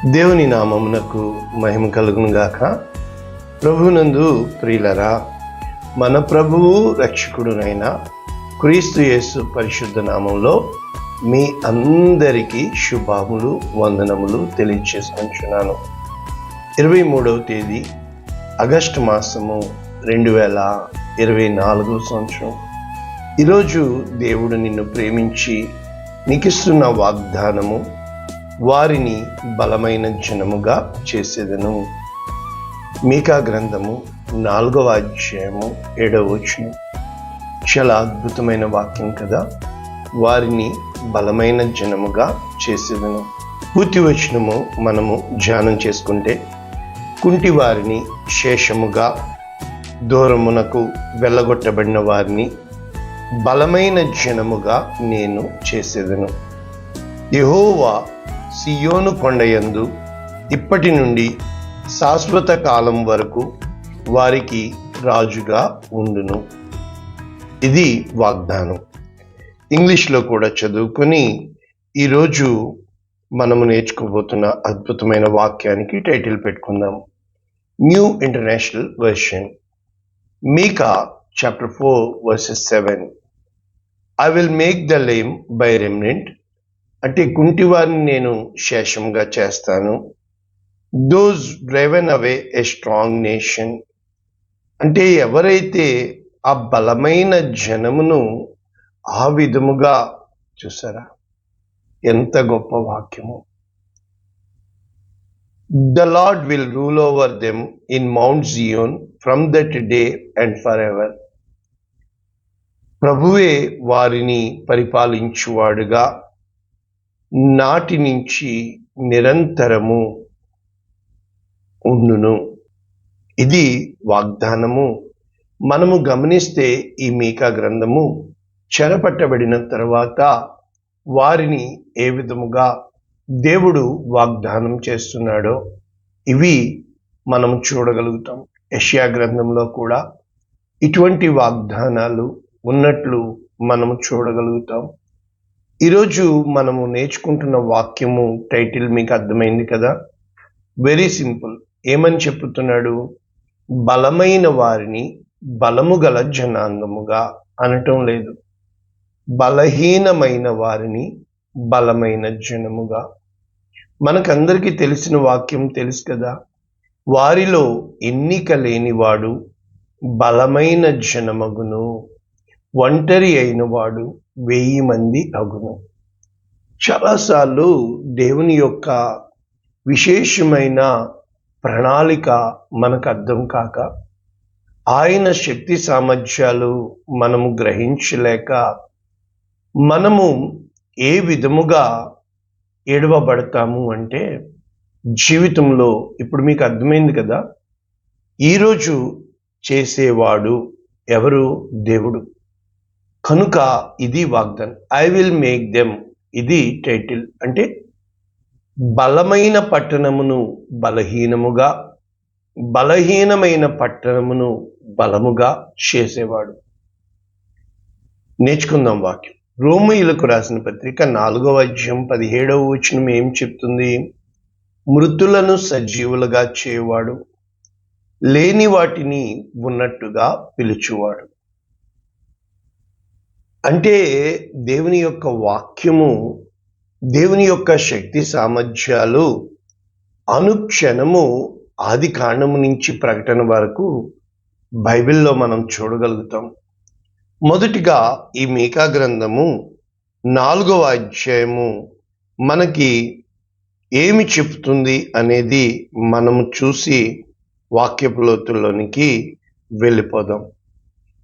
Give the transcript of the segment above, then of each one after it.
దేవుని నామమునకు మహిమ కలుగును గాక. ప్రభునందు ప్రియులరా, మన ప్రభువు రక్షకుడునైన క్రీస్తు యేసు పరిశుద్ధ నామంలో మీ అందరికీ శుభములు, వందనములు తెలియజేసుకుంటున్నాను. 23వ తేదీ ఆగస్టు మాసము 2024 సంవత్సరం. ఈరోజు దేవుడు నిన్ను ప్రేమించి నీకిస్తున్న వాగ్దానము, వారిని బలమైన జనముగా చేసేదను. మీకా గ్రంథము 4వ అధ్యాయము 7వ వచనం. చాలా అద్భుతమైన వాక్యం కదా. వారిని బలమైన జనముగా చేసేదను. పూర్తి వచనము మనము ధ్యానం చేసుకుంటే, కుంటి వారిని శేషముగా, దూరమునకు వెళ్ళగొట్టబడిన వారిని బలమైన జనముగా నేను చేసేదను. యెహోవా సియోను కొండయందు ఇప్పటి నుండి శాశ్వత కాలం వరకు వారికి రాజుగా ఉండును. ఇది వాగ్దానం. ఇంగ్లీష్లో కూడా చదువుకొని ఈరోజు మనము నేర్చుకోబోతున్న అద్భుతమైన వాక్యానికి టైటిల్ పెట్టుకుందాం. New International Version. Micah chapter 4 verses 7. I will make the lame by remnant. అంటే కుంటివారిని నేను శేషంగా చేస్తాను. Those driven away a strong nation. అంటే ఎవరైతే ఆ బలమైన జనమును ఆ విధముగా, చూసారా ఎంత గొప్ప వాక్యము. The Lord will rule over them in Mount Zion from that day and forever. ప్రభువే వారిని పరిపాలించువాడుగా నాటి నుంచి నిరంతరము ఉండును. ఇది వాగ్దానము. మనము గమనిస్తే ఈ మీకా గ్రంథము చెరపట్టబడిన తర్వాత వారిని ఏ విధముగా దేవుడు వాగ్దానం చేస్తున్నాడో ఇవి మనం చూడగలుగుతాం. యెషయా గ్రంథంలో కూడా ఇటువంటి వాగ్దానాలు ఉన్నట్లు మనము చూడగలుగుతాం. ఈరోజు మనము నేర్చుకుంటున్న వాక్యము టైటిల్ మీకు అర్థమైంది కదా. Very simple. ఏమని చెప్పుతున్నాడు? బలమైన వారిని బలము గల జనాంగముగా అనటం లేదు. బలహీనమైన వారిని బలమైన జనముగా. మనకందరికీ తెలిసిన వాక్యం తెలుసు కదా. వారిలో ఎన్నిక లేనివాడు బలమైన జనమగును, ఒంటరి అయిన వాడు 1000 మంది అగును. చాలాసార్లు దేవుని యొక్క విశేషమైన ప్రణాళిక మనకు అర్థం కాక, ఆయన శక్తి సామర్థ్యాలు మనము గ్రహించలేక మనము ఏ విధముగా ఏడవబడతాము అంటే జీవితంలో. ఇప్పుడు మీకు అర్థమైంది కదా. ఈరోజు చేసేవాడు ఎవరు? దేవుడు. కనుక ఇది వాగ్దానం. I will make them. ఇది టైటిల్. అంటే బలమైన పట్టణమును బలహీనముగా, బలహీనమైన పట్టణమును బలముగా చేసేవాడు. నేర్చుకుందాం వాక్యం. రోమీయులకు రాసిన పత్రిక 4వ అధ్యాయం 17వ వచనం ఏం చెప్తుంది? మృతులను సజీవులుగా చేయవాడు, లేని వాటిని ఉన్నట్టుగా పిలుచువాడు. అంటే దేవుని యొక్క వాక్యము, దేవుని యొక్క శక్తి సామర్థ్యాలు అనుక్షణము ఆది కాండము నుంచి ప్రకటన వరకు బైబిల్లో మనం చూడగలుగుతాం. మొదటిగా ఈ మీకా గ్రంథము 4వ అధ్యాయము మనకి ఏమి చెప్తుంది అనేది మనము చూసి వాక్యపు లోతుల్లోనికి వెళ్ళిపోదాం.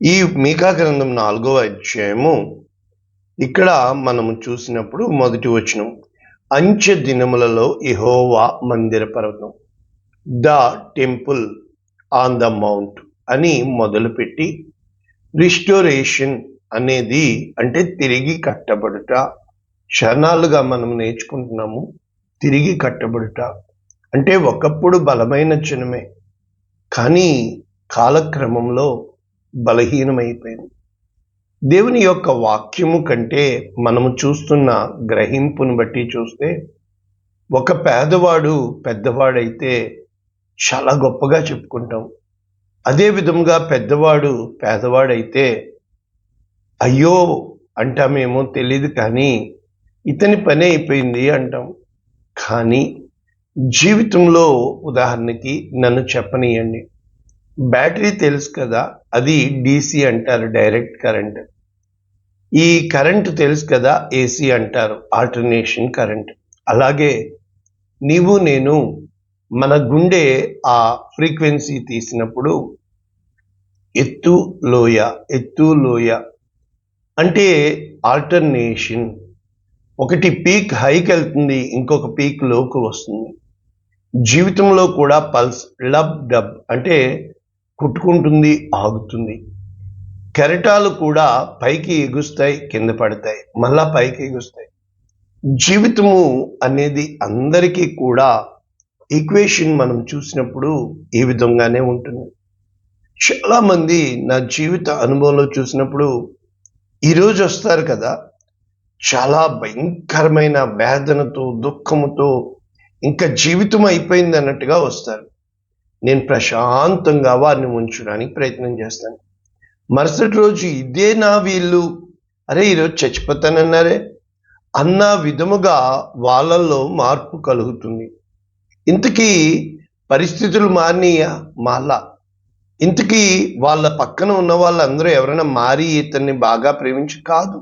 ఈ మీకా గ్రంథం 4వ అధ్యాయము ఇక్కడ మనము చూసినప్పుడు మొదటి వచనం, అంచె దినములలో యెహోవా మందిర పర్వతం, the temple on the mount అని మొదలుపెట్టి రిస్టోరేషన్ అనేది అంటే తిరిగి కట్టబడుట. క్షణాలుగా మనం నేర్చుకుంటున్నాము. తిరిగి కట్టబడుట అంటే ఒకప్పుడు బలమైన జనమే, కానీ కాలక్రమంలో బలహీనమైపోయింది. దేవుని యొక్క వాక్యము కంటే మనము చూస్తున్న గ్రహింపును బట్టి చూస్తే ఒక పేదవాడు పెద్దవాడైతే చాలా గొప్పగా చెప్పుకుంటాం. అదే విధముగా పెద్దవాడు పేదవాడైతే అయ్యో అంటామేమో తెలీదు, కానీ ఇతని పని అయిపోయింది అంటాం. కానీ జీవితంలో ఉదాహరణకి నన్ను చెప్పనీయండి. బ్యాటరీ తెలుసు కదా, అది DC అంటారు, డైరెక్ట్ కరెంట్. ఈ కరెంటు తెలుసు కదా, AC అంటారు, ఆల్టర్నేషన్ కరెంట్. అలాగే నీవు నేను మన గుండె ఆ ఫ్రీక్వెన్సీ తీసినప్పుడు ఎత్తు లోయ, ఎత్తు లోయ అంటే ఆల్టర్నేషన్. ఒకటి పీక్ హైకి వెళ్తుంది, ఇంకొక పీక్ లోకి వస్తుంది. జీవితంలో కూడా పల్స్ లబ్ డబ్ అంటే కుట్టుకుంటుంది, ఆగుతుంది. కెరటాలు కూడా పైకి ఎగుస్తాయి, కింద పడతాయి, మళ్ళా పైకి ఎగుస్తాయి. జీవితము అనేది అందరికీ కూడా ఈక్వేషన్ మనం చూసినప్పుడు ఈ విధంగానే ఉంటుంది. చాలా మంది నా జీవిత అనుభవంలో చూసినప్పుడు ఈరోజు వస్తారు కదా, చాలా భయంకరమైన వేదనతో, దుఃఖముతో, ఇంకా జీవితం అయిపోయింది అన్నట్టుగా వస్తారు. నేను ప్రశాంతంగా వారిని ఉంచడానికి ప్రయత్నం చేస్తాను. మరుసటి రోజు ఇదే నా వీళ్ళు, అరే ఈరోజు చచ్చిపోతానన్నారే అన్న విధముగా వాళ్ళల్లో మార్పు కలుగుతుంది. ఇంతకీ పరిస్థితులు మారినయా? మాలా. ఇంతకీ వాళ్ళ పక్కన ఉన్న వాళ్ళందరూ ఎవరైనా మారి ఇతన్ని బాగా ప్రేమించి కాదు.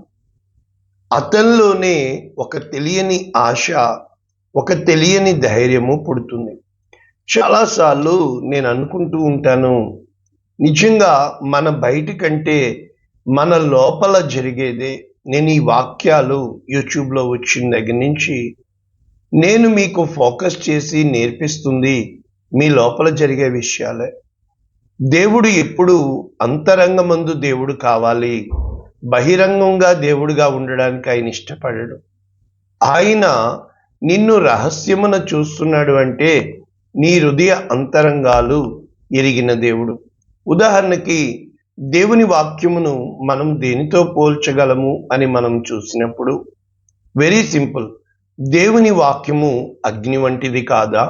అతనిలోనే ఒక తెలియని ఆశ, ఒక తెలియని ధైర్యము పుడుతుంది. చాలాసార్లు నేను అనుకుంటూ ఉంటాను, నిజంగా మన బయట కంటే మన లోపల జరిగేదే. నేను ఈ వాక్యాలు యూట్యూబ్లో వచ్చిన దగ్గర నుంచి నేను మీకు ఫోకస్ చేసి నేర్పిస్తుంది మీ లోపల జరిగే విషయాలే. దేవుడు ఎప్పుడు అంతరంగమందు దేవుడు కావాలి, బహిరంగంగా దేవుడుగా ఉండడానికి ఆయన ఇష్టపడడు. ఆయన నిన్ను రహస్యమున చూస్తున్నాడు అంటే నీ హృదయ అంతరంగాలు ఎరిగిన దేవుడు. ఉదాహరణకి దేవుని వాక్యమును మనం దేనితో పోల్చగలము అని మనం చూసినప్పుడు వెరీ సింపుల్. దేవుని వాక్యము అగ్ని వంటిది కాదా?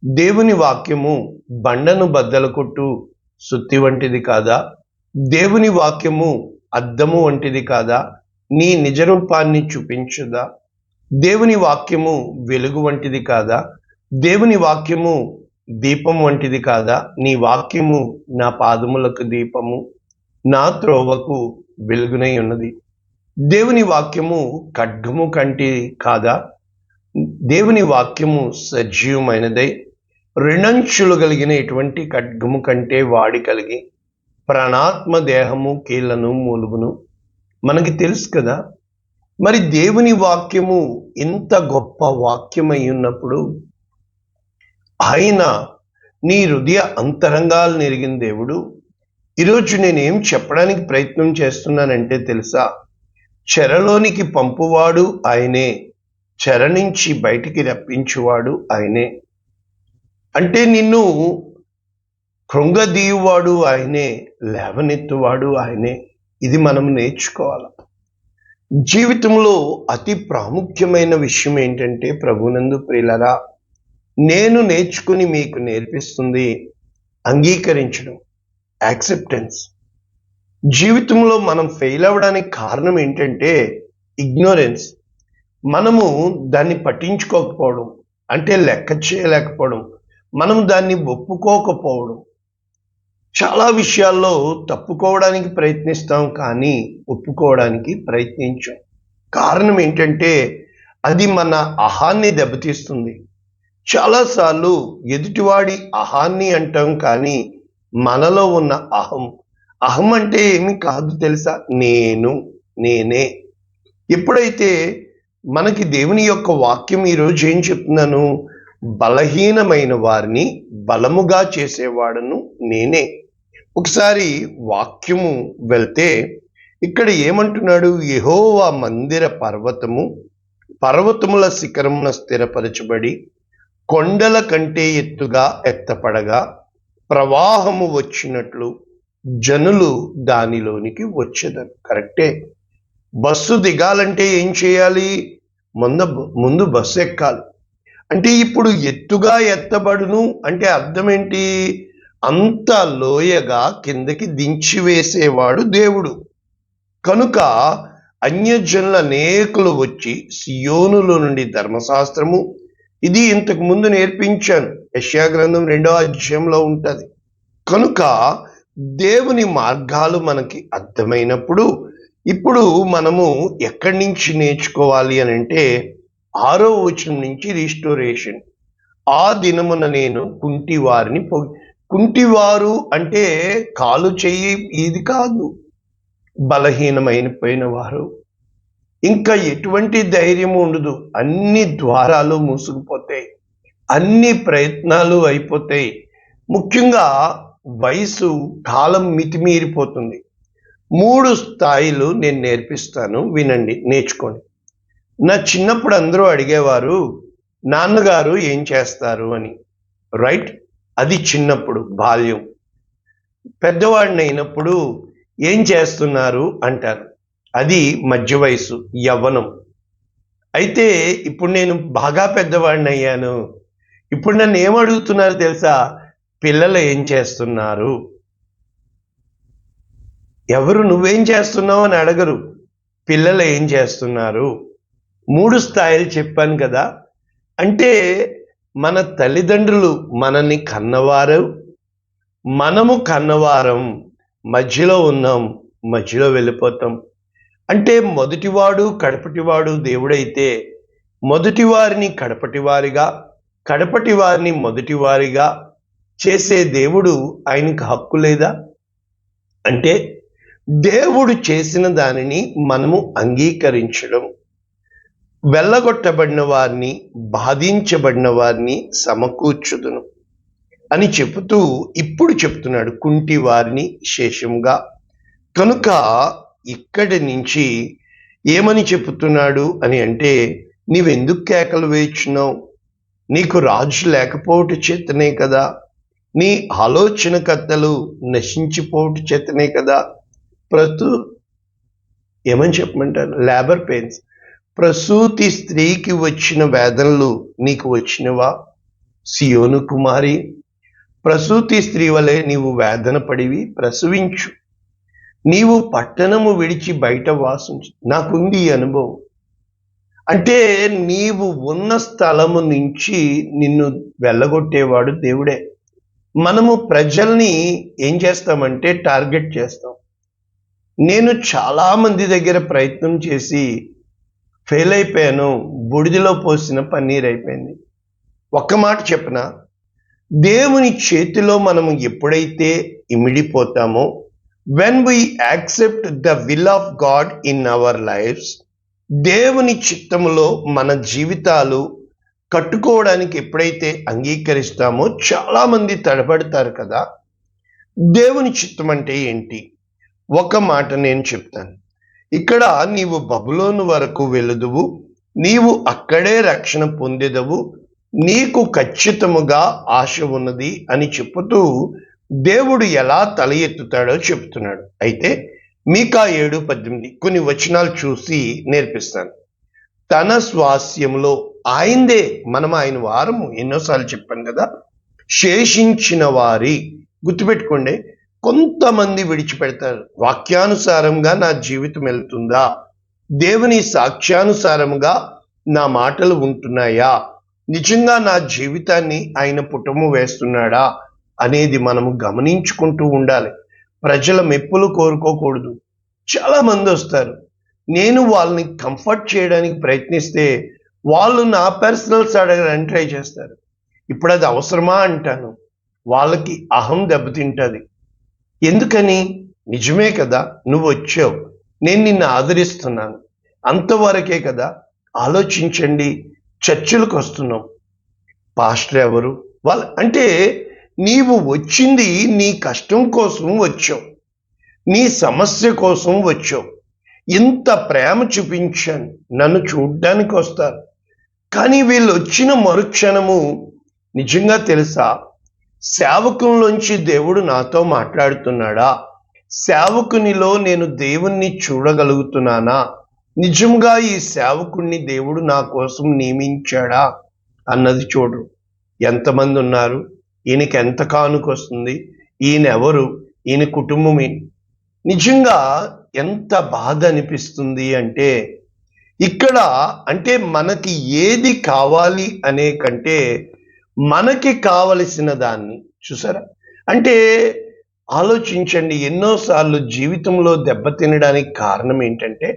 దేవుని వాక్యము బండను బద్దలు కొట్టు సుత్తి వంటిది కాదా? దేవుని వాక్యము అద్దము వంటిది కాదా? నీ నిజ రూపాన్ని చూపించుదా? దేవుని వాక్యము వెలుగు వంటిది కాదా? దేవుని వాక్యము దీపం వంటిది కాదా? నీ వాక్యము నా పాదములకు దీపము, నా త్రోవకు వెలుగునై ఉన్నది. దేవుని వాక్యము ఖడ్గము కంటి కాదా? దేవుని వాక్యము సజీవమైనదై రెండంచులు కలిగిన ఎటువంటి ఖడ్గము కంటే వాడి కలిగి ప్రాణాత్మ దేహము కీళ్లను మూలుగును. మనకి తెలుసు కదా. మరి దేవుని వాక్యము ఇంత గొప్ప వాక్యమై ఉన్నప్పుడు ఆయన నీ హృదయ అంతరంగాలను ఎరిగిన దేవుడు. ఈరోజు నేనేం చెప్పడానికి ప్రయత్నం చేస్తున్నానంటే తెలుసా, చెరలోనికి పంపువాడు ఆయనే, చెర నుంచి బయటికి రప్పించువాడు ఆయనే. అంటే నిన్ను కృంగదీయువాడు ఆయనే, లేవనెత్తువాడు ఆయనే. ఇది మనం నేర్చుకోవాలి. జీవితంలో అతి ప్రాముఖ్యమైన విషయం ఏంటంటే ప్రభునందు ప్రియులరా, నేను నేర్చుకుని మీకు నేర్పిస్తుంది అంగీకరించడం, యాక్సెప్టెన్స్. జీవితంలో మనం ఫెయిల్ అవ్వడానికి కారణం ఏంటంటే ఇగ్నోరెన్స్. మనము దాన్ని పట్టించుకోకపోవడం, అంటే లెక్క చేయలేకపోవడం, మనం దాన్ని ఒప్పుకోకపోవడం. చాలా విషయాల్లో తప్పుకోవడానికి ప్రయత్నిస్తాం, కానీ ఒప్పుకోవడానికి ప్రయత్నించాం. కారణం ఏంటంటే అది మన అహాన్ని దెబ్బతీస్తుంది. చాలాసార్లు ఎదుటివాడి అహాన్ని అంటాం, కానీ మనలో ఉన్న అహం అంటే ఏమి కాదు తెలుసా, నేనే. ఎప్పుడైతే మనకి దేవుని యొక్క వాక్యం ఈరోజు ఏం చెప్తున్నాను, బలహీనమైన వారిని బలముగా చేసేవాడను నేనే. ఒకసారి వాక్యము వెళ్తే ఇక్కడ ఏమంటున్నాడు, యెహోవా మందిర పర్వతముల శిఖరమున స్థిరపరచబడి కొండల కంటే ఎత్తుగా ఎత్తపడగా ప్రవాహము వచ్చినట్లు జనులు దానిలోనికి వచ్చేదారు. కరెక్టే. బస్సు దిగాలంటే ఏం చేయాలి? ముందు బస్సు ఎక్కాలి. అంటే ఇప్పుడు ఎత్తుగా ఎత్తబడును అంటే అర్థం ఏంటి? అంత లోయగా కిందకి దించి వేసేవాడు దేవుడు. కనుక అన్యజనులు అనేకులు వచ్చి సియోనులో నుండి ధర్మశాస్త్రము, ఇది ఇంతకు ముందు నేర్పించాను, యెషయా గ్రంథం 2వ అధ్యాయంలో ఉంటుంది. కనుక దేవుని మార్గాలు మనకి అర్థమైనప్పుడు ఇప్పుడు మనము ఎక్కడి నుంచి నేర్చుకోవాలి అని అంటే 6వ వచనం నుంచి రిస్టోరేషన్. ఆ దినమున నేను కుంటివారు అంటే కాలు చెయ్యి ఇది కాదు, బలహీనమైపోయిన వారు, ఇంకా ఎటువంటి ధైర్యం ఉండదు, అన్ని ద్వారాలు మూసుకుపోతాయి, అన్ని ప్రయత్నాలు అయిపోతాయి. ముఖ్యంగా వయసు కాలం మితిమీరిపోతుంది. 3 స్థాయిలు నేను నేర్పిస్తాను, వినండి, నేర్చుకోండి. నా చిన్నప్పుడు అందరూ అడిగేవారు, నాన్నగారు ఏం చేస్తారు అని. రైట్, అది చిన్నప్పుడు బాల్యం. పెద్దవాడిని అయినప్పుడు ఏం చేస్తున్నారు అంటారు, అది మధ్య వయసు, యవ్వనం. అయితే ఇప్పుడు నేను బాగా పెద్దవాడిని అయ్యాను, ఇప్పుడు నన్ను ఏమడుగుతున్నారు తెలుసా? పిల్లలు ఏం చేస్తున్నారు. ఎవరు నువ్వేం చేస్తున్నావు అని అడగరు, పిల్లలు ఏం చేస్తున్నారు. 3 స్థాయిలు చెప్పాను కదా. అంటే మన తల్లిదండ్రులు మనల్ని కన్నవారు, మనము కన్నవారం, మధ్యలో ఉన్నాం, మధ్యలో వెళ్ళిపోతాం. అంటే మొదటివాడు కడపటివాడు దేవుడైతే మొదటి వారిని కడపటివారిగా, కడపటి వారిని మొదటివారిగా చేసే దేవుడు ఆయనకు హక్కు లేదా? అంటే దేవుడు చేసిన దానిని మనము అంగీకరించడం, వెళ్ళగొట్టబడిన వారిని, బాధించబడిన వారిని సమకూర్చుదును అని చెబుతూ ఇప్పుడు చెప్తున్నాడు, కుంటి వారిని శేషంగా. కనుక ఇక్కడి నుంచి ఏమని చెప్తున్నాడు అని అంటే, నీవెందుకు కేకలు వేయుచున్నావు? నీకు రాజు లేకపోవట చేతనే కదా, నీ ఆలోచనకర్తలు నశించిపోవట చేతనే కదా. ఏమని చెప్పమంటారు? లేబర్ పెయిన్స్, ప్రసూతి స్త్రీకి వచ్చిన వేదనలు నీకు వచ్చినవా? సియోను కుమారి, ప్రసూతి స్త్రీ వలె నీవు వేదన పడివి ప్రసవించు, నీవు పట్టణము విడిచి బయట వాసించు. నాకుంది ఈ అనుభవం. అంటే నీవు ఉన్న స్థలము నుంచి నిన్ను వెళ్ళగొట్టేవాడు దేవుడే. మనము ప్రజల్ని ఏం చేస్తామంటే టార్గెట్ చేస్తాం. నేను చాలా మంది దగ్గర ప్రయత్నం చేసి ఫెయిల్ అయిపోయాను, బూడిదలో పోసిన పన్నీర్ అయిపోయింది. ఒక్క మాట చెప్పిన, దేవుని చేతిలో మనము ఎప్పుడైతే ఇమిడిపోతామో, when we accept the will of God in our lives, దేవుని చిత్తములో మన జీవితాలు కట్టుకోవడానికి ఎప్పుడైతే అంగీకరిస్తామో, చాలా మంది తడబడతారు కదా. దేవుని చిత్తం అంటే ఏంటి? ఒక మాట నేను చెప్తాను. ఇక్కడ నీవు బబులోను వరకు వెలుదువు, నీవు అక్కడే రక్షణ పొందెదవు, నీకు ఖచ్చితముగా ఆశ ఉన్నది అని చెప్పుతూ దేవుడు ఎలా తల ఎత్తుతాడో చెప్తున్నాడు. అయితే మీకా 7:18 కొన్ని వచనాలు చూసి నేర్పిస్తాను. తన స్వాస్యంలో ఆయనదే, మనం ఆయన వారము, ఎన్నోసార్లు చెప్పాను కదా. శేషించిన వారి, గుర్తుపెట్టుకోండి, కొంతమంది విడిచిపెడతారు. వాక్యానుసారంగా నా జీవితం వెళ్తుందా, దేవుని సాక్ష్యానుసారంగా నా మాటలు ఉంటున్నాయా, నిజంగా నా జీవితాన్ని ఆయన పుటము వేస్తున్నాడా అనేది మనము గమనించుకుంటూ ఉండాలి. ప్రజల మెప్పులు కోరుకోకూడదు. చాలా మంది వస్తారు, నేను వాళ్ళని కంఫర్ట్ చేయడానికి ప్రయత్నిస్తే వాళ్ళు నా పర్సనల్స్ అడగడానికి ట్రై చేస్తారు. ఇప్పుడు అది అవసరమా అంటాను. వాళ్ళకి అహం దెబ్బతింటుంది. ఎందుకని? నిజమే కదా, నువ్వు వచ్చావు, నేను నిన్ను ఆదరిస్తున్నాను, అంతవరకే కదా. ఆలోచించండి, చర్చిలకు వస్తున్నాం, పాస్టర్ ఎవరు వాళ్ళు అంటే, నీవు వచ్చింది నీ కష్టం కోసం వచ్చావు, నీ సమస్య కోసం వచ్చావు. ఇంత ప్రేమ చూపించాను, నన్ను చూడ్డానికి వస్తారు. కానీ వీళ్ళు వచ్చిన మరుక్షణము, నిజంగా తెలుసా, సేవకునిలోంచి దేవుడు నాతో మాట్లాడుతున్నాడా, సేవకునిలో నేను దేవుణ్ణి చూడగలుగుతున్నానా, నిజంగా ఈ సేవకుణ్ణి దేవుడు నా కోసం నియమించాడా అన్నది చూడరు. ఎంతమంది ఉన్నారు, ఈయనకి ఎంత కానుకొస్తుంది, ఈయన ఎవరు, ఈయన కుటుంబం నిజంగా ఎంత బాధ అనిపిస్తుంది అంటే, ఇక్కడ అంటే మనకి ఏది కావాలి అనే కంటే మనకి కావలసిన దాన్ని చూసారా. అంటే ఆలోచించండి, ఎన్నోసార్లు జీవితంలో దెబ్బతినడానికి కారణం ఏంటంటే,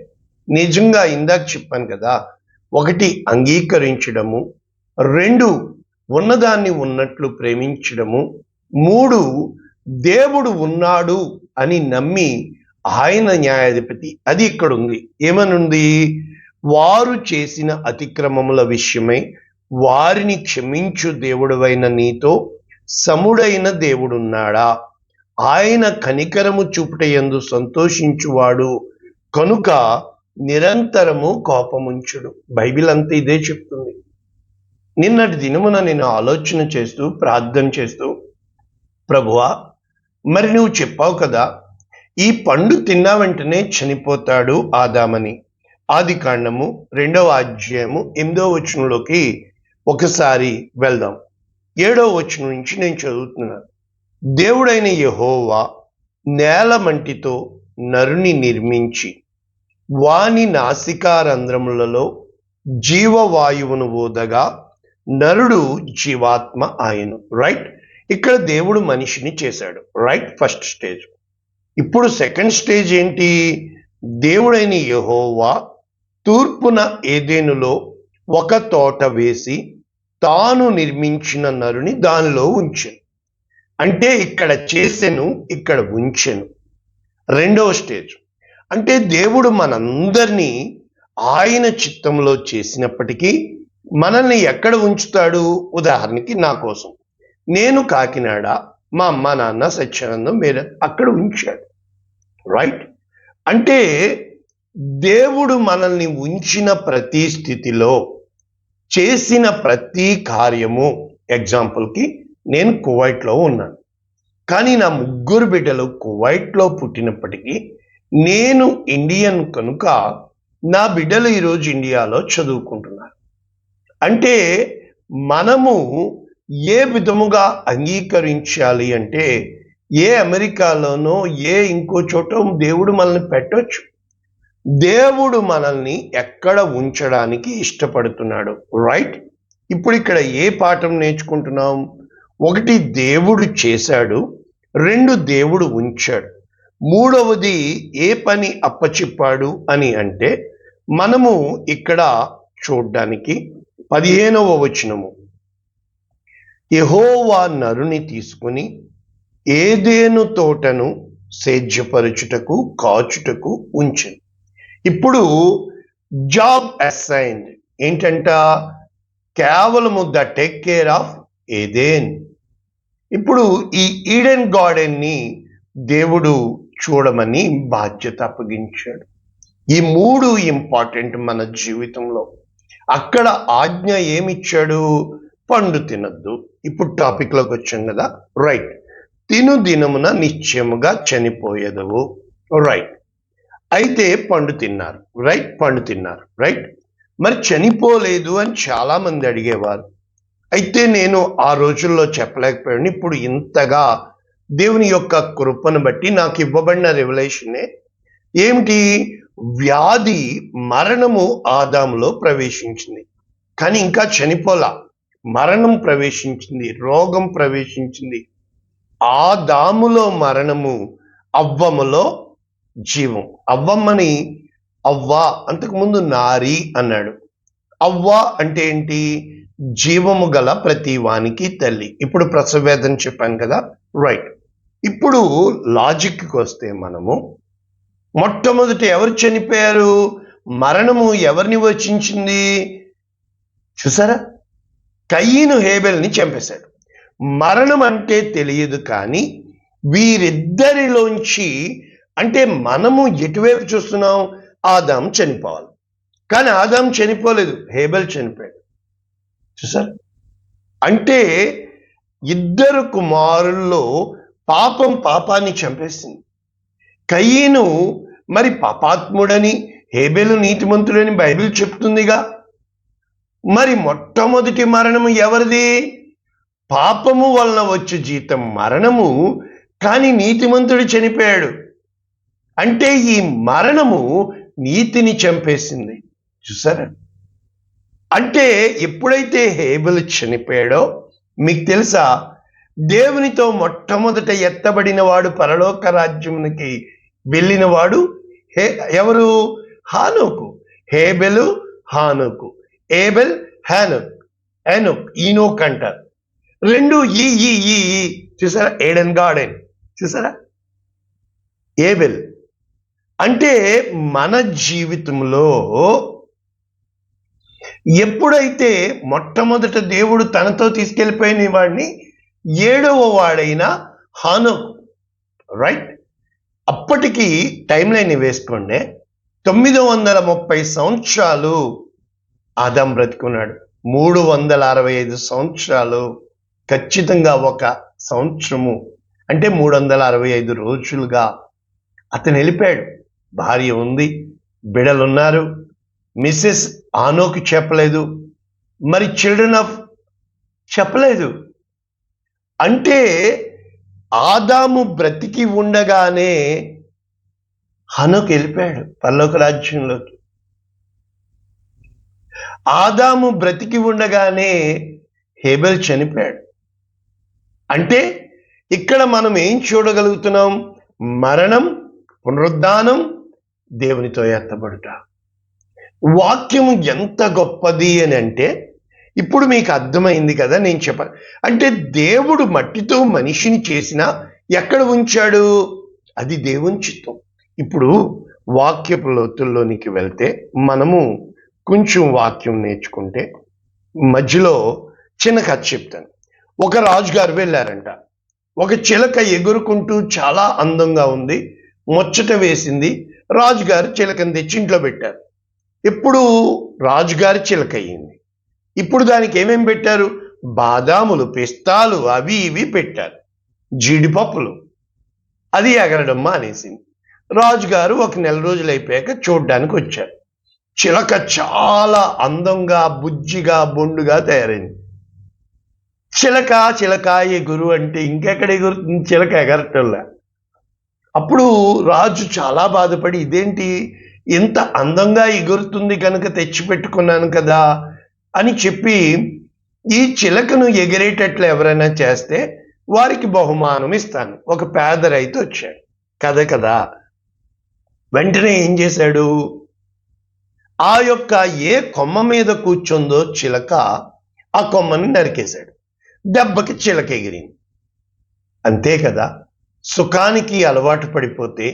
నిజంగా ఇందాక చెప్పాను కదా, ఒకటి అంగీకరించడము, 2 ఉన్నదాన్ని ఉన్నట్లు ప్రేమించడము, 3 దేవుడు ఉన్నాడు అని నమ్మి ఆయన న్యాయాధిపతి. అది ఇక్కడ ఉంది. ఏమనుంది? వారు చేసిన అతిక్రమముల విషయమై వారిని క్షమించు దేవుడవైన నీతో సముడైన దేవుడున్నాడా? ఆయన కనికరము చూపుటయందు సంతోషించువాడు కనుక నిరంతరము కోపముంచుడు. బైబిల్ అంతా ఇదే చెప్తుంది. నిన్నటి దినమున నేను ఆలోచన చేస్తూ ప్రార్థన చేస్తూ, ప్రభువా, మరి నువ్వు చెప్పావు కదా, ఈ పండు తిన్న వెంటనే చనిపోతాడు ఆదామని. ఆదికాండము 2వ అధ్యాయము 8వ వచనంలోకి ఒకసారి వెళ్దాం. 7వ వచనం నుంచి నేను చదువుతున్నాను. దేవుడైన యెహోవా నేల మంటితో నరుని నిర్మించి వాని నాసికారంధ్రములలో జీవవాయువును ఊదగా నరుడు జీవాత్మ ఆయను. రైట్, ఇక్కడ దేవుడు మనిషిని చేశాడు. Right, first stage. ఇప్పుడు సెకండ్ స్టేజ్ ఏంటి? దేవుడైన యెహోవా తూర్పున ఏదెనులో ఒక తోట వేసి తాను నిర్మించిన నరుని దానిలో ఉంచెను. అంటే ఇక్కడ చేసెను, ఇక్కడ ఉంచెను. రెండవ స్టేజ్ అంటే దేవుడు మనందరినీ ఆయన చిత్తంలో చేసినప్పటికీ మనల్ని ఎక్కడ ఉంచుతాడు? ఉదాహరణకి నా కోసం, నేను కాకినాడ, మా అమ్మ నాన్న సత్యానందం వేరే అక్కడ ఉంచాడు. రైట్, అంటే దేవుడు మనల్ని ఉంచిన ప్రతి స్థితిలో చేసిన ప్రతి కార్యము, ఎగ్జాంపుల్కి నేను కువైట్లో ఉన్నాను, కానీ నా 3 బిడ్డలు కువైట్లో పుట్టినప్పటికీ నేను ఇండియన్ కనుక నా బిడ్డలు ఈరోజు ఇండియాలో చదువుకుంటున్నారు. అంటే మనము ఏ విధముగా అంగీకరించాలి అంటే, ఏ అమెరికాలోనో ఏ ఇంకో చోట దేవుడు మనల్ని పెట్టొచ్చు. దేవుడు మనల్ని ఎక్కడ ఉంచడానికి ఇష్టపడుతున్నాడు. రైట్, ఇప్పుడు ఇక్కడ ఏ పాఠం నేర్చుకుంటున్నాం? 1 దేవుడు చేశాడు, 2 దేవుడు ఉంచాడు, 3వది ఏ పని అప్పచెప్పాడు అని అంటే మనము ఇక్కడ చూడ్డానికి 15వ వచనము, యెహోవా నరుని తీసుకుని ఏదేను తోటను సేద్యపరచుటకు కాచుటకు ఉంచెను. ఇప్పుడు జాబ్ అసైన్డ్ ఏంటంట? కేవలము ద టేక్ కేర్ ఆఫ్ ఏదెన్. ఇప్పుడు ఈ ఈడెన్ గార్డెన్ని దేవుడు చూడమని బాధ్యత అప్పగించాడు. ఈ 3 ఇంపార్టెంట్ మన జీవితంలో. అక్కడ ఆజ్ఞ ఏమిచ్చాడు? పండు తినద్దు. ఇప్పుడు టాపిక్లోకి వచ్చాం కదా. రైట్, తిను దినమున నిశ్చయముగా చనిపోయేదవు. రైట్, అయితే పండు తిన్నారు. రైట్, పండు తిన్నారు. రైట్, మరి చనిపోలేదు అని చాలా మంది అడిగేవారు. అయితే నేను ఆ రోజుల్లో చెప్పలేకపోయాను. ఇప్పుడు ఇంతగా దేవుని యొక్క కృపను బట్టి నాకు ఇవ్వబడిన రెవల్యూషనే ఏమిటి? వ్యాధి, మరణము ఆదాములో ప్రవేశించింది, కానీ ఇంకా చనిపోలా. మరణం ప్రవేశించింది, రోగం ప్రవేశించింది. ఆదాములో మరణము, అవ్వములో జీవం. అవ్వమ్మని అవ్వ అంతకుముందు నారి అన్నాడు. అవ్వ అంటే ఏంటి? జీవము గల ప్రతి వానికి తల్లి. ఇప్పుడు ప్రసవేదన చెప్పాను కదా. రైట్, ఇప్పుడు లాజిక్కి వస్తే మనము మొట్టమొదట ఎవరు చనిపోయారు? మరణము ఎవరిని వచ్చించింది? చూసారా, కయీను హేబెల్ని చంపేశాడు. మరణం అంటే తెలియదు, కానీ వీరిద్దరిలోంచి అంటే మనము ఎటువైపు చూస్తున్నాం? ఆదాం చనిపోవాలి, కానీ ఆదాం చనిపోలేదు, హేబెల్ చనిపోయాడు. చూసారు, అంటే ఇద్దరు కుమారుల్లో పాపం పాపాన్ని చంపేసింది. కయీను మరి పాపాత్ముడని, హేబెలు నీతిమంతుడని బైబిల్ చెప్తుందిగా. మరి మొట్టమొదటి మరణము ఎవరిది? పాపము వలన వచ్చు జీతం మరణము, కానీ నీతిమంతుడు చనిపోయాడు. అంటే ఈ మరణము నీతిని చంపేసింది. చూసారా? అంటే ఎప్పుడైతే హేబెలు చనిపోయాడో, మీకు తెలుసా, దేవునితో మొట్టమొదట ఎత్తబడిన వాడు, పరలోక రాజ్యమునికి వెళ్ళిన వాడు ఎవరు? హానోకు. హేబెలు, హానోకు. ఏబెల్, హెనోక్, ఈనోక్ అంటారు. రెండు ఈ చూసారా? Aiden garden. చూసారా? ఏబెల్ అంటే మన జీవితంలో ఎప్పుడైతే మొట్టమొదట దేవుడు తనతో తీసుకెళ్ళిపోయిన వాడిని, 7వ వాడైన హానోకు, రైట్? అప్పటికి టైం లైన్ వేసుకోండి. 930 సంవత్సరాలు ఆదాం బ్రతికున్నాడు. 365 సంవత్సరాలు, ఖచ్చితంగా ఒక సంవత్సరము అంటే 365 రోజులుగా అతను వెళ్ళిపోయాడు. భార్య ఉంది, బిడలున్నారు. మిస్సెస్ ఆనోకు చెప్పలేదు, మరి చిల్డ్రన్ ఆఫ్ చెప్పలేదు. అంటే ఆదాము బ్రతికి ఉండగానే హనోకు వెళ్ళిపోయాడు పరలోక రాజ్యంలోకి. ఆదాము బ్రతికి ఉండగానే హేబెల్ చనిపోయాడు. అంటే ఇక్కడ మనం ఏం చూడగలుగుతున్నాం? మరణం, పునరుద్ధానం, దేవునితో ఎత్తబడుట. వాక్యము ఎంత గొప్పది అని అంటే, ఇప్పుడు మీకు అర్థమైంది కదా నేను చెప్పాను. అంటే దేవుడు మట్టితో మనిషిని చేసినా ఎక్కడ ఉంచాడు? అది దేవుని చిత్తం. ఇప్పుడు వాక్యపు లోతుల్లోనికి వెళ్తే, మనము కొంచెం వాక్యం నేర్చుకుంటే, మధ్యలో చిన్న కథ చెప్తాను. ఒక రాజుగారు వెళ్ళారంట. ఒక చిలక ఎగురుకుంటూ చాలా అందంగా ఉంది, ముచ్చట వేసింది. రాజుగారు చిలకని తెచ్చి ఇంట్లో పెట్టారు. ఇప్పుడు రాజుగారి చిలక అయ్యింది. ఇప్పుడు దానికి ఏమేమి పెట్టారు? బాదాములు, పిస్తాలు, అవి ఇవి పెట్టారు, జీడిపప్పులు. అది ఎగరడం మానేసింది. రాజుగారు ఒక నెల రోజులు అయిపోయాక చూడ్డానికి వచ్చారు. చిలక చాలా అందంగా, బుజ్జిగా, బొండుగా తయారైంది. చిలక ఎగురు అంటే ఇంకెక్కడ ఎగురుతుంది? చిలక ఎగరటంలా. అప్పుడు రాజు చాలా బాధపడి, ఇదేంటి ఇంత అందంగా ఎగురుతుంది కనుక తెచ్చిపెట్టుకున్నాను కదా అని చెప్పి, ఈ చిలకను ఎగిరేటట్లు ఎవరైనా చేస్తే వారికి బహుమానం ఇస్తాను. ఒక పేద రైతు వచ్చాడు కదా. వెంటనే ఏం చేశాడు? ఆ యొక్క ఏ కొమ్మ మీద కూర్చుందో చిలక, ఆ కొమ్మని నరికేశాడు. దెబ్బకి చిలక ఎగిరింది. అంతే కదా. సుఖానికి అలవాటు పడిపోతే,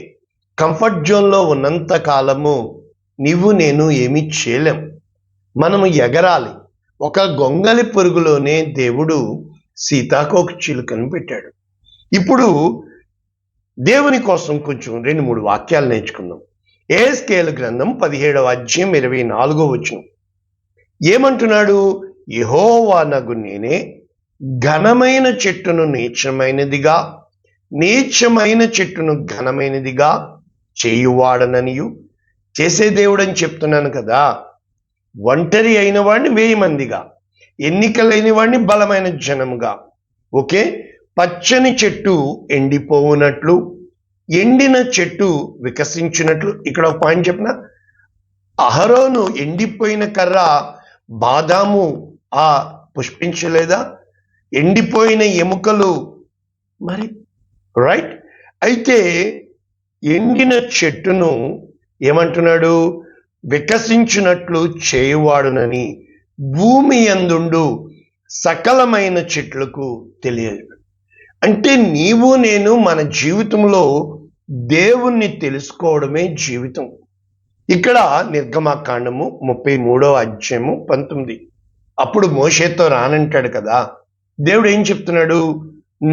కంఫర్ట్ జోన్లో ఉన్నంత కాలము నీవు నేను ఏమీ చేయలేం. మనము ఎగరాలి. ఒక గొంగలి పురుగులోనే దేవుడు సీతాకోక చిలుకను పెట్టాడు. ఇప్పుడు దేవుని కోసం కొంచెం 2-3 వాక్యాలు నేర్చుకుందాం. యెహెజ్కేలు గ్రంథం 17వ అధ్యాయం 24వ వచనం ఏమంటున్నాడు? యెహోవానగు నేనే ఘనమైన చెట్టును నీచమైనదిగా, నీచమైన చెట్టును ఘనమైనదిగా చేయువాడననియు. చేసే దేవుడని చెప్తున్నాను కదా. ఒంటరి అయిన వాడిని 1000 మందిగా, ఎన్నికలైన వాడిని బలమైన జనముగా. ఓకే. పచ్చని చెట్టు ఎండిపోవునట్లు, ఎండిన చెట్టు వికసించినట్లు. ఇక్కడ ఒక పాయింట్ చెప్పిన, అహరోను ఎండిపోయిన కర్ర బాదాము పుష్పించలేదా? ఎండిపోయిన ఎముకలు మరి, రైట్? అయితే ఎండిన చెట్టును ఏమంటున్నాడు? వికసించినట్లు చేయువాడునని భూమి యందుండు సకలమైన చెట్లకు తెలియదు. అంటే నీవు నేను మన జీవితంలో దేవుణ్ణి తెలుసుకోవడమే జీవితం. ఇక్కడ నిర్గమకాండము 33వ అధ్యాయము 19. అప్పుడు మోషేతో రానంటాడు కదా. దేవుడు ఏం చెప్తున్నాడు?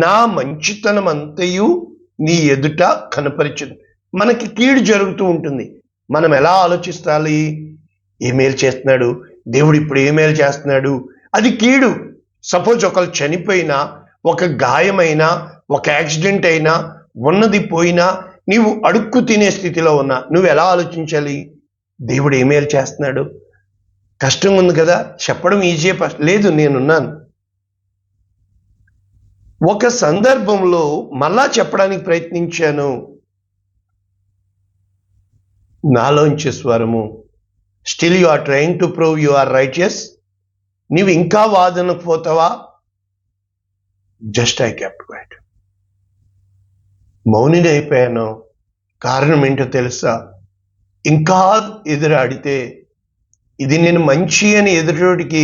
నా మంచితనం అంతయు నీ ఎదుట కనపరిచదు. మనకి కీడు జరుగుతూ ఉంటుంది. మనం ఎలా ఆలోచిస్తాలి? ఏమేలు చేస్తున్నాడు దేవుడు, ఇప్పుడు ఏమేలు చేస్తున్నాడు, అది కీడు. సపోజ్ ఒకరు చనిపోయినా, ఒక గాయమైనా, ఒక యాక్సిడెంట్ అయినా, ఉన్నది పోయినా, నీవు అడుక్కు తినే స్థితిలో ఉన్నా, నువ్వు ఎలా ఆలోచించాలి? దేవుడు ఏమేలు చేస్తున్నాడు, కష్టంగా ఉంది కదా, చెప్పడం ఈజీ లేదు, నేనున్నాను. ఒక సందర్భంలో మళ్ళా చెప్పడానికి ప్రయత్నించాను. నాలోంచి స్వరము, still you are trying to prove you are righteous, నీవు ఇంకా వాదనకు పోతావా? Just I kept quiet. మౌనిని అయిపోయాను. కారణం ఏంటో తెలుసా? ఇంకా ఎదురాడితే, ఇది నేను మంచి అని ఎదుటోడికి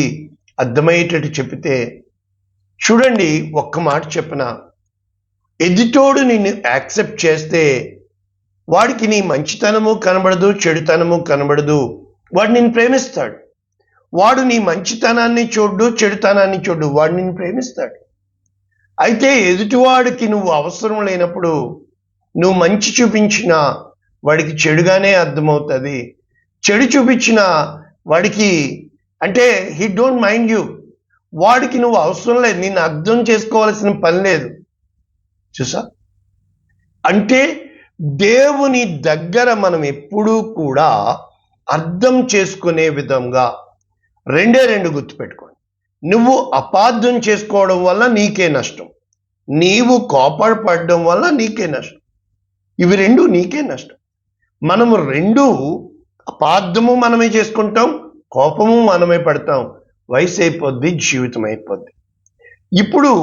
అర్థమయ్యేటట్టు చెప్తే, చూడండి ఒక్క మాట చెప్పిన, ఎదుటోడు నిన్ను యాక్సెప్ట్ చేస్తే వాడికి నీ మంచితనము కనబడదు, చెడుతనము కనబడదు. వాడు నిన్ను ప్రేమిస్తాడు. వాడు నీ మంచితనాన్ని చూడు, చెడుతనాన్ని చూడు, వాడు నిన్ను ప్రేమిస్తాడు. అయితే ఎదుటివాడికి నువ్వు అవసరం లేనప్పుడు నువ్వు మంచి చూపించినా వాడికి చెడుగానే అర్థమవుతుంది. చెడు చూపించినా వాడికి అంటే హీ డోంట్ మైండ్ యూ. వాడికి నువ్వు అవసరం లేదు, నిన్ను అర్థం చేసుకోవాల్సిన పని లేదు. చూసా? అంటే దేవుని దగ్గర మనం ఎప్పుడూ కూడా అర్థం చేసుకునే విధంగా రెండు గుర్తుపెట్టుకోండి. నువ్వు అపార్థం చేసుకోవడం వల్ల నీకే నష్టం, నీవు కోపపడడం వల్ల నీకే నష్టం. ఇవి రెండు నీకే నష్టం. మనము రెండు, అపార్థము మనమే చేసుకుంటాం, కోపము మనమే పడతాం, వయసు అయిపోద్ది, జీవితం అయిపోద్ది. ఇప్పుడు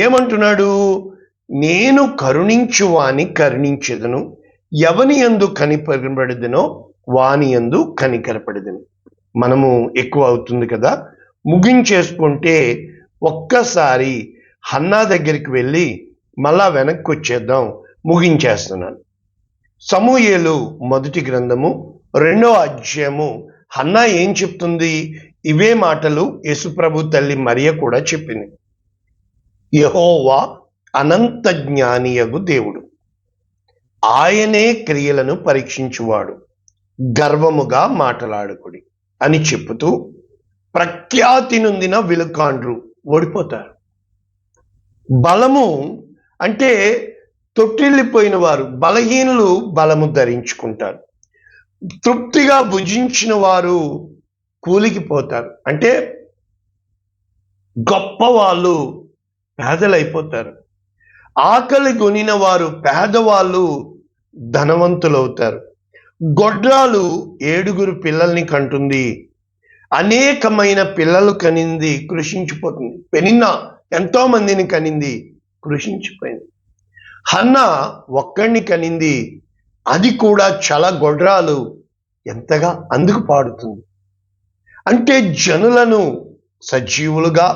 ఏమంటున్నాడు? నేను కరుణించు వాని కరుణించెదను, ఎవని యందు కనికరపడెదనో వాని యందు కనికరపడెదను. మనము ఎక్కువ అవుతుంది కదా, ముగించేసుకుంటే ఒక్కసారి హన్నా దగ్గరికి వెళ్ళి మళ్ళా వెనక్కి వచ్చేద్దాం. ముగించేస్తున్నాను. సమూయేలు మొదటి గ్రంథము 2వ అధ్యాయము. హన్నా ఏం చెప్తుంది? ఇవే మాటలు యేసుప్రభు తల్లి మరియ కూడా చెప్పింది. యెహోవా అనంత జ్ఞానియగు దేవుడు, ఆయనే క్రియలను పరీక్షించువాడు, గర్వముగా మాటలాడకుడి అని చెప్పుతూ ప్రఖ్యాతి నొందిన విలుకాండ్రు ఓడిపోతారు. బలము అంటే తొట్టిల్లిపోయిన వారు, బలహీనులు బలము ధరించుకుంటారు. తృప్తిగా భుజించిన వారు కూలికిపోతారు. అంటే గొప్పవాళ్ళు పేదలైపోతారు. ఆకలి కొనిన వారు పేదవాళ్ళు ధనవంతులవుతారు. గొడ్రాలు 7 పిల్లల్ని కంటుంది, అనేకమైన పిల్లలు కనింది, కృషించిపోతుంది. పెనిన్నా ఎంతో మందిని కనింది, కృషించిపోయింది. హన్నా ఒక్కడిని కనింది, అది కూడా చాలా గొడ్రాలు, ఎంతగా అందుకు పాడుతుంది. అంటే జనులను సజీవులుగా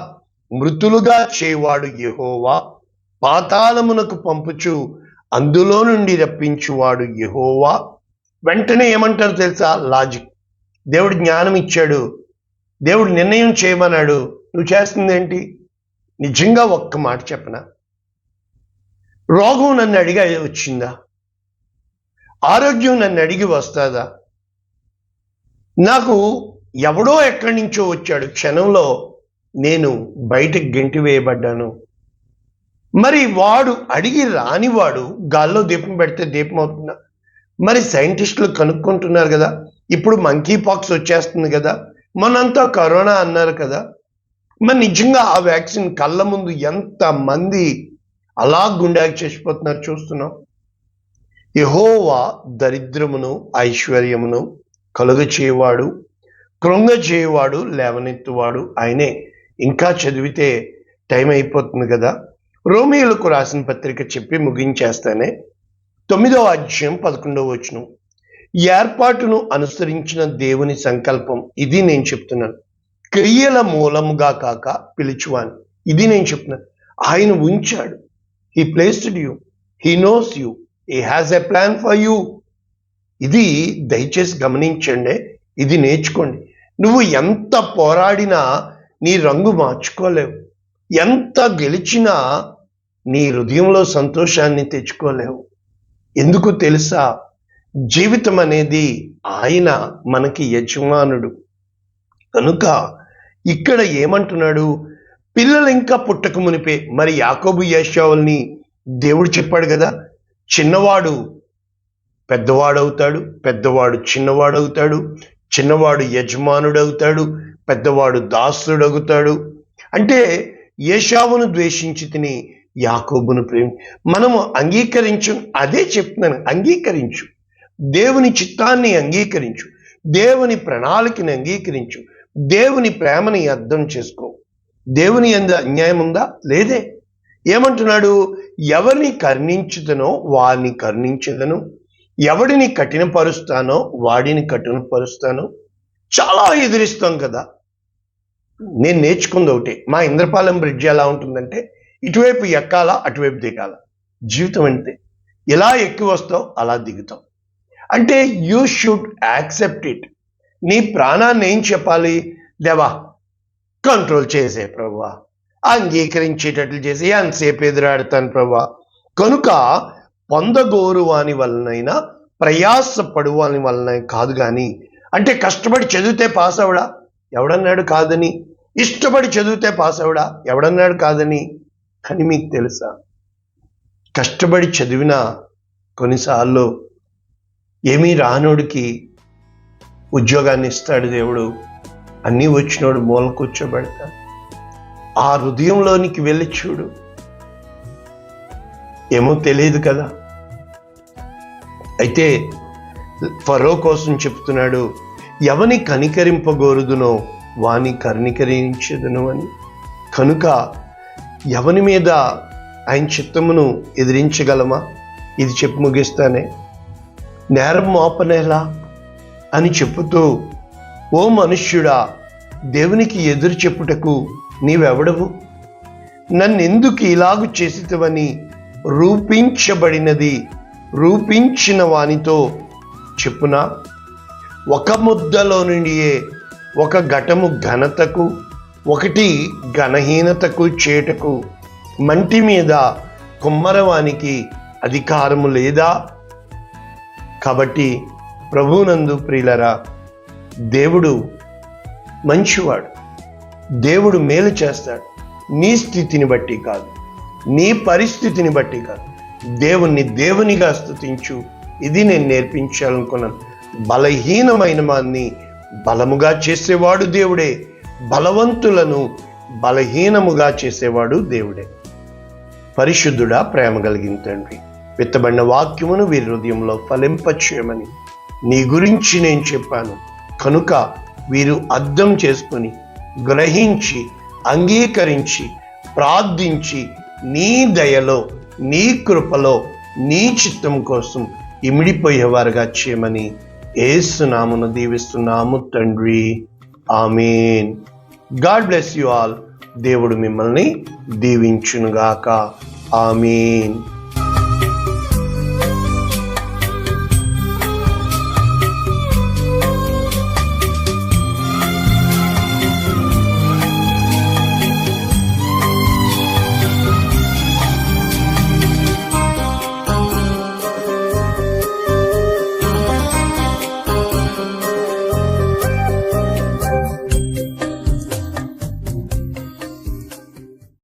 మృతులుగా చేయవాడు యెహోవా, పాతాళమునకు పంపుచు అందులో నుండి రప్పించువాడు యెహోవా. వెంటనే ఏమంటారు తెలుసా? లాజిక్. దేవుడు జ్ఞానం ఇచ్చాడు, దేవుడు నిర్ణయం చేయమన్నాడు, నువ్వు చేస్తుందేంటి? నిజంగా ఒక్క మాట చెప్పనా? రోగం నన్ను అడిగి వచ్చిందా? ఆరోగ్యం నన్ను అడిగి వస్తుందా? నాకు ఎవడో ఎక్కడి నుంచో వచ్చాడు, క్షణంలో నేను బయటకు గెంటి వేయబడ్డాను. మరి వాడు అడిగి రానివాడు గాల్లో దీపం పెడితే దీపం అవుతుందా? మరి సైంటిస్టులు కనుక్కుంటున్నారు కదా, ఇప్పుడు మంకీ పాక్స్ వచ్చేస్తుంది కదా, మొన్నంతా కరోనా అన్నారు కదా. మరి నిజంగా ఆ వ్యాక్సిన్ కళ్ళ ముందు ఎంతమంది అలా గుండెకి చచ్చిపోతున్నారు చూస్తున్నాం. యెహోవా దరిద్రమును ఐశ్వర్యమును కలుగచేయవాడు, కృంగచేయవాడు, లేవనెత్తువాడు ఆయనే. ఇంకా చదివితే టైం అయిపోతుంది కదా. రోమియోలకు రాసిన పత్రిక చెప్పి ముగించేస్తానే. 9వ అధ్యాయం 11వ వచనం. ఏర్పాటును అనుసరించిన దేవుని సంకల్పం ఇది నేను చెప్తున్నాను, క్రియల మూలముగా కాక పిలుచువాని. ఇది నేను చెప్తున్నాను. ఆయన ఉంచాడు. He placed you, he knows you, he has a plan for you. ఇది దయచేసి గమనించండి, ఇది నేర్చుకోండి. నువ్వు ఎంత పోరాడినా నీ రంగు మార్చుకోలేవు, ఎంత గెలిచినా నీ హృదయంలో సంతోషాన్ని తెచ్చుకోలేవు. ఎందుకు తెలుసా? జీవితం అనేది ఆయన మనకి యజమానుడు. కనుక ఇక్కడ ఏమంటున్నాడు? పిల్లలు ఇంకా పుట్టక మునిపే. మరి యాకోబు ఏశావుల్ని దేవుడు చెప్పాడు కదా, చిన్నవాడు పెద్దవాడవుతాడు, పెద్దవాడు చిన్నవాడవుతాడు, చిన్నవాడు యజమానుడవుతాడు, పెద్దవాడు దాసుడవుతాడు. అంటే ఏశావును ద్వేషించి తిని యాకోబును మనము అంగీకరించు. అదే చెప్తున్నాను, అంగీకరించు. దేవుని చిత్తాన్ని అంగీకరించు, దేవుని ప్రణాళికని అంగీకరించు, దేవుని ప్రేమని అర్థం చేసుకో. దేవుని యందు అన్యాయం ఉందా? లేదే. ఏమంటున్నాడు? ఎవరిని కరుణించుదనో వాడిని కరుణించదను, ఎవడిని కఠినపరుస్తానో వాడిని కఠినపరుస్తాను. చాలా ఎదిరిస్తాం కదా. నేను నేర్చుకుంది ఒకటే, మా ఇంద్రపాలెం బ్రిడ్జ్ ఎలా ఉంటుందంటే ఇటువైపు ఎక్కాలా అటువైపు దిగాల. జీవితం అంటే ఎలా ఎక్కి వస్తావు అలా దిగుతాం. అంటే యూ షుడ్ యాక్సెప్ట్ ఇట్. నీ ప్రాణాన్ని ఏం చెప్పాలి? దేవా కంట్రోల్ చేసే ప్రభువా, అంగీకరించేటట్లు చేసి ఎంతసేపు ఎదురాడతాను ప్రభువా. కనుక పొందగోరు వాని వలనైనా ప్రయాసపడు వాని వలన కాదు. కానీ అంటే కష్టపడి చదివితే పాస్ అవడా? ఎవడన్నాడు కాదని. ఇష్టపడి చదివితే పాస్ అవడా? ఎవడన్నాడు కాదని. కానీ మీకు తెలుసా, కష్టపడి చదివిన కొన్నిసార్లు ఏమీ రానోడికి ఉద్యోగాన్ని ఇస్తాడు దేవుడు. అన్నీ వచ్చినోడు మూల కూర్చోబెడతాడు. ఆ హృదయంలోనికి వెళ్ళి చూడు, ఏమో తెలియదు కదా. అయితే ఫరో కోసం చెప్తున్నాడు, ఎవని కనికరింపగోరుదునో వాని కనికరించదును అని. కనుక ఎవని మీద ఆయన చిత్తమును ఎదిరించగలమా? ఇది చెప్పి ముగిస్తానే. నేరం మోపనేలా అని చెప్పుతూ, ఓ మనుష్యుడా, దేవునికి ఎదురు చెప్పుటకు నీవెవడవు? నన్నెందుకు ఇలాగు చేసితవని రూపించిన వానితో చెప్పునా? ఒక ముద్దలో నుండియే ఒక ఘటము ఘనతకు, ఒకటి ఘనహీనతకు చేటకు మంటి మీద కుమ్మరవానికి అధికారము లేదా? కాబట్టి ప్రభువునందు ప్రియులరా, దేవుడు మంచివాడు, దేవుడు మేలు చేస్తాడు. నీ స్థితిని బట్టి కాదు, నీ పరిస్థితిని బట్టి కాదు, దేవుణ్ణి దేవునిగా స్తుతించు. ఇది నేను నేర్పించాలనుకున్నాను. బలహీనమైన వాన్ని బలముగా చేసేవాడు దేవుడే, బలవంతులను బలహీనముగా చేసేవాడు దేవుడే. పరిశుద్ధుడా, ప్రేమ కలిగిన తండ్రి, విత్తబడిన వాక్యమును వీరి హృదయంలో ఫలింపచేయమని నీ గురించి నేను చెప్పాను. కనుక వీరు అర్థం చేసుకొని, గ్రహించి, అంగీకరించి, ప్రార్థించి నీ దయలో, నీ కృపలో, నీ చిత్తం కోసం ఇమిడిపోయేవారుగా చేయమని యేసు నామమున దీవిస్తున్నాము తండ్రి. ఆమేన్. God bless you all. దేవుడు మిమ్మల్ని దీవించునుగాక. ఆమేన్.